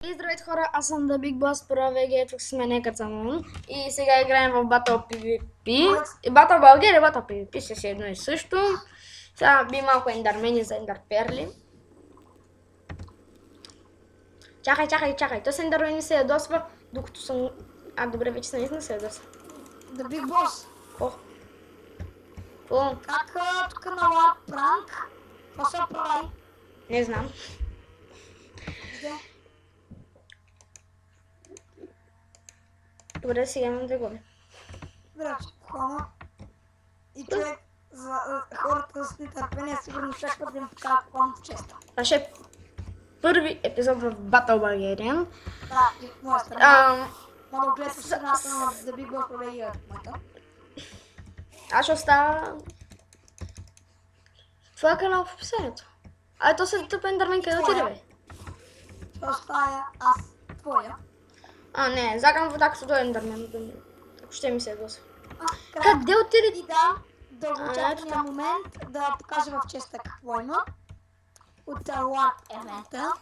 И здравейте хора, аз съм The Big Boss Pro VG, тук сме нека Цамон и сега играем в Battle PvP. Battle България, Battle PvP ще е едно и също. Сега би малко ендармени за ендарперли. Чакай, то с ендармени се ядосва, докато съм... добре, вече съм наистина се ядосва. The Big Boss. О. Как тук на лад пранк? Какво се прави? Не знам. Добре, сега имам да губя. Добре, хора. И човек за хората с нетърпение сигурно очакват да им покажа какво му честа. Това ще е първи епизод в Battle Bulgarian. Да, и в моя страна. Мога да гледаш страната на The Big Boss Pro VG в моята. Аз ще оставя това канал в описанието. То се тъпа ендърмен, къде отиде, бе? Ще оставя аз твоя. Не, загам вода, като той ендърмен. Ако ще ми се ядосва. Къде отиде? И да, дългочакания момент да покажа в честа какво има. От лад евента.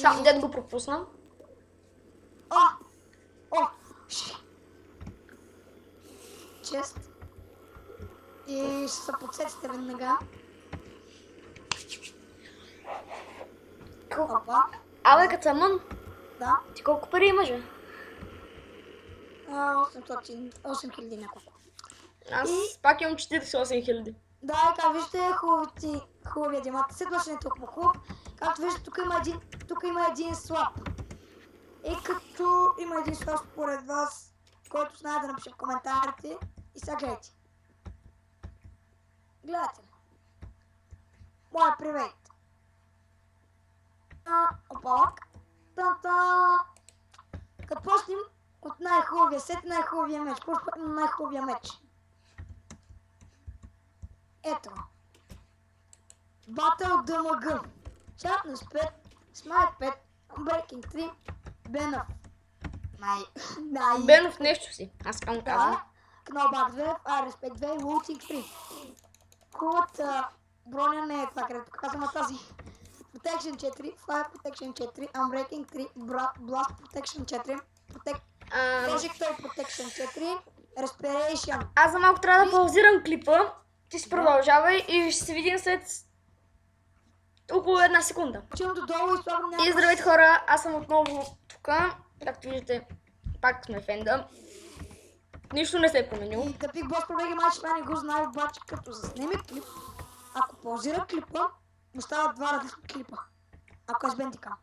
Само дед го пропуснам. Чест. И ще се подсетите веднага. Опа. Абе, Кацамон, Да. ти колко пари имаш, бе? 8000 няколко. Аз пак имам 48 000. Да, как виждате, хубавия диамант. Следва ще не е толкова хубав. Както виждате, тук има един слаб. И като има един слаб според вас, който знае да напише в коментарите. И сега гледайте. Гледате ли? Моя привет. Опалак. Като почнем от най-хубавия сет, най-хубавия меч. Най-хубавия меч. Ето. Battle DMG. Sharpness 5, Smite 5, Unbreaking 3, Benov. Бенов нещо си, аз към казвам. Knockback 2, Respect 2, Looting 3. Хубавата броня не е това, където показвам тази. Protection 4, Fire Protection 4, Unbreaking 3, Blast Protection 4, Projectile Protection 4, Respiration. Аз за малко трябва да паузирам клипа. Ти си продължавай и ще се видим след около една секунда. И здравейте хора, аз съм отново тук. Както виждате, пак сме в енда. Нищо не се е променило. И The Big Boss Pro VG майче това не го знае, обаче като заснеме клип, ако паузира клипа, му стават два различни клипа. Ако е с бентика.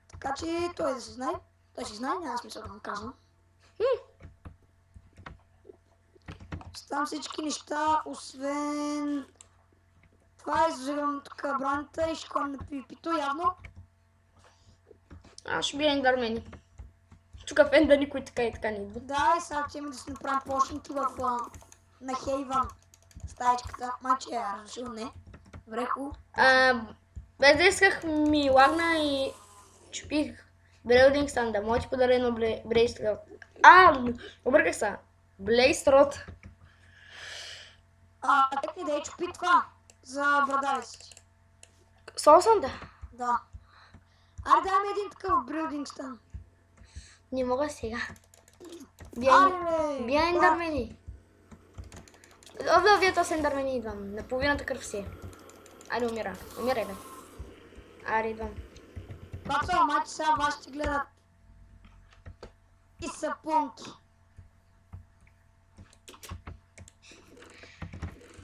Така че той да се знае. Той си знае, няма смисъл да му казвам. Ставам всички неща, освен... Това изживам тук броната и ще ходим на PvP-то явно. Аз ще бия ендармени. Тук в енда никой така и така не идва. Да, и сега ще да си направим почники на Хейван. Стаечката, майче е разрешил, не. Вреху. Без да исках ми лагна и чупих Брелдинг станда. Може ти подаря едно Брейстрот. Обърках се. Блейстрот. Как ни да е чупи това за брадавец? Солсанда? Да. Аре дай ми един такъв Брелдинг стан. Не мога сега. Бия ендармени. Вие то с ендармени идвам. Наполовината кръв си. Айде умира. Умирай, бе. Аре идвам. Бацо, майче сега вас ще гледат. И сапунки.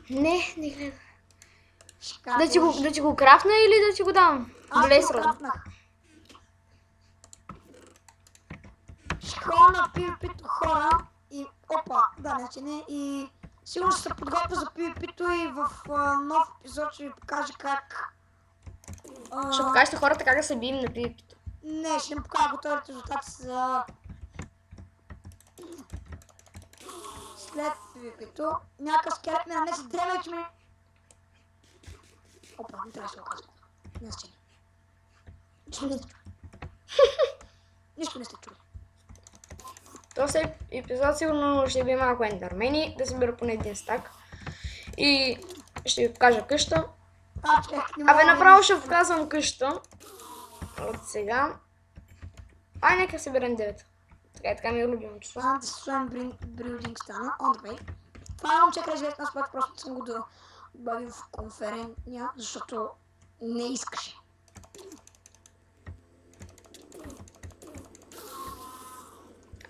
Не гледам. Да ти го крафна или да ти го дам? Аз го крафнах. Ще ходя на PvP-то хора и... Опа, да, не. И сигурно ще се подготвя за PvP-то и в нов епизод ще ви покажа как... Ще покажете хората как да се бием на PvP-то. Не, ще им покажа готовите резултати за... След PvP-то. Някакъв скелет ме нанесе древен, че ми... Опа, не трябва да се го казвам. Не сте. Нищо не сте чули. Този епизод сигурно ще би малко ендармени, да събера поне един стак. И ще ви покажа къща. Чак, не Абе, мога да направо ще вказвам къща. От сега. Ай, нека съберем 9. Така ми е любимо число. Understand building стана, on the way. Това е момче, къде аз пак просто съм го добавил в конферентния, защото не искаше.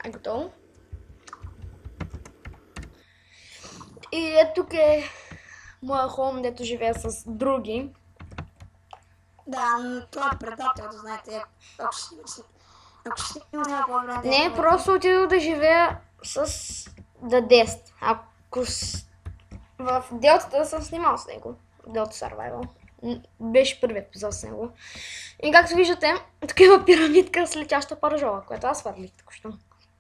Готово. И ето тук е моя хом, дето живея с други. Да, но той е предател, да знаете. Ако ще има някакво време... Не, просто отидох да живея с Дадест. В Делтата съм снимал с него. Delta Survival. Беше първият епизод с него. И както виждате, тук има пирамидка с летяща паржола, която аз свърлих току-що.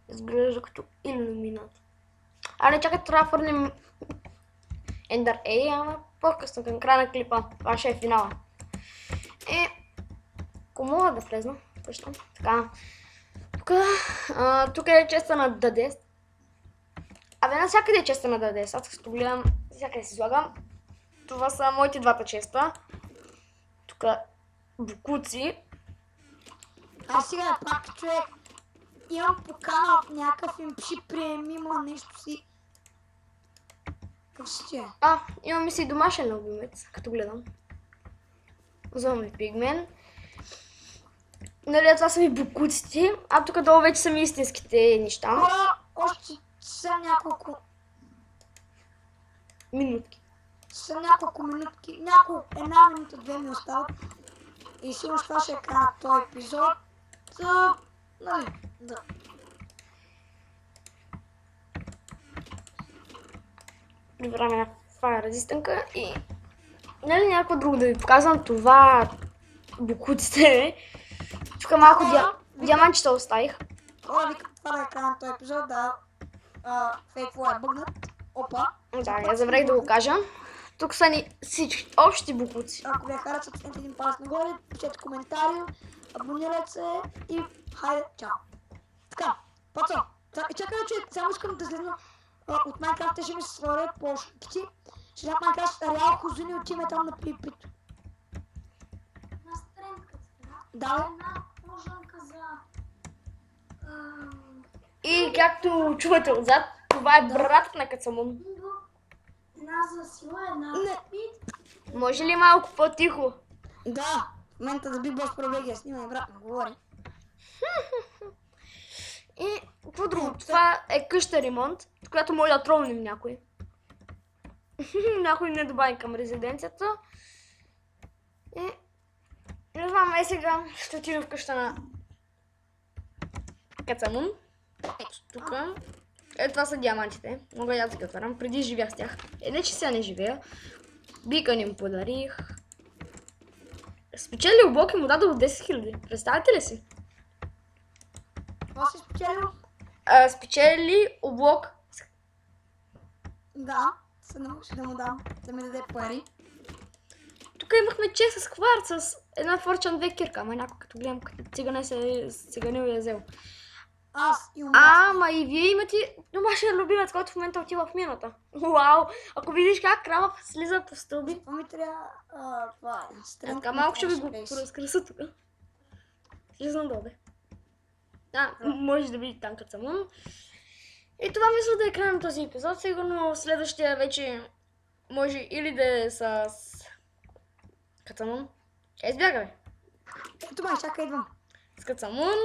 Изглежда като иллюминат. А не, чакай, трябва да фърнем Ender A, ама по-късно към края на клипа. Това ще е финала. Ако мога да влезна, къща. Така. Тук е честа на Дадест. Абе, навсякъде е честа на Дадест. Аз като гледам, всякъде си слагам. Това са моите двата честа. Тук букуци. А сега пак, човек, имам покана от някакъв им пиши приемимо нещо си. Какво ще е? Имаме си домашен любимец, като гледам. Вземаме пигмен. Нали, това са ми букуците, а тук долу вече са ми истинските неща. Още са няколко Минутки. минутки, една минута, 2 ми остават. И сигурно това ще е края на този епизод. Нали, да. Прибираме на фая резистънка и... Нали някакво друго да ви показвам, това букуците. Тук малко диамантчета оставих. Хора, викам това да е края на този епизод, да фейкво е бъгнат. Опа. Да, я забравих да го кажа. Тук са ни всички общи букуци. Ако ви харесат, стенете един палец нагоре, пишете коментари, абонирайте се и хайде, чао. Така, пацан, чакай, че само искам да слезна от Minecraft, ще ми се сварят по шутки. Ще дам Minecraft реал хозуни отиваме там на Припит. На стренката, Да, една можанка за... И както чувате отзад, това е брат на Кацамун. Една за сила, една Не. за пит. Може ли малко по-тихо? да, в момента да би Бос Провегия снимай, брат, не говори. И какво друго? Това е къща ремонт, която може да тролнем някой. Някой не добави към резиденцията. И не знам, сега ще отида в къща на Кацамун. Ето тук. Това са диамантите. Мога да ги отварям. Преди живях с тях. Не, че сега не живея. Бикън им подарих. Спечели облак и му дадох 10 000. Представете ли си? Това си спечелил? Спечели облак. Да, се научи да му дам, да ми даде пари. Тук имахме чест с кварц, с една Fortune 2 кирка. Ама някой като гледам, като цигане се циганил и е взел. Аз имам... Ама и вие имате домашен любимец, който в момента отива в мината. Вау! Ако видиш как крава слиза по стълби. Това ми трябва... това е... стрелка Така на малко ще ви го Space. разкраса тук. Слизам долу. Може да видите там Кацамун. И това мисля да е край на този епизод. Сигурно следващия вече може или да е с Кацамун. Избяга бе. Ето май, чакай, идвам. С Кацамун,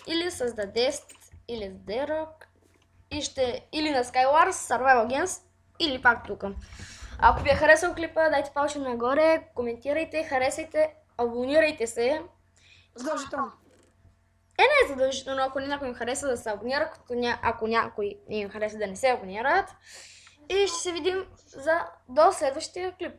или с Дадест, или с Дерък, и или на Skywars, Survival Games, или пак тук. Ако ви е харесал клипа, дайте палче нагоре, коментирайте, харесайте, абонирайте се. Задължително. Не е задължително, ако някой им хареса да се абонира, ако някой не им хареса да не се абонират. И ще се видим до следващия клип.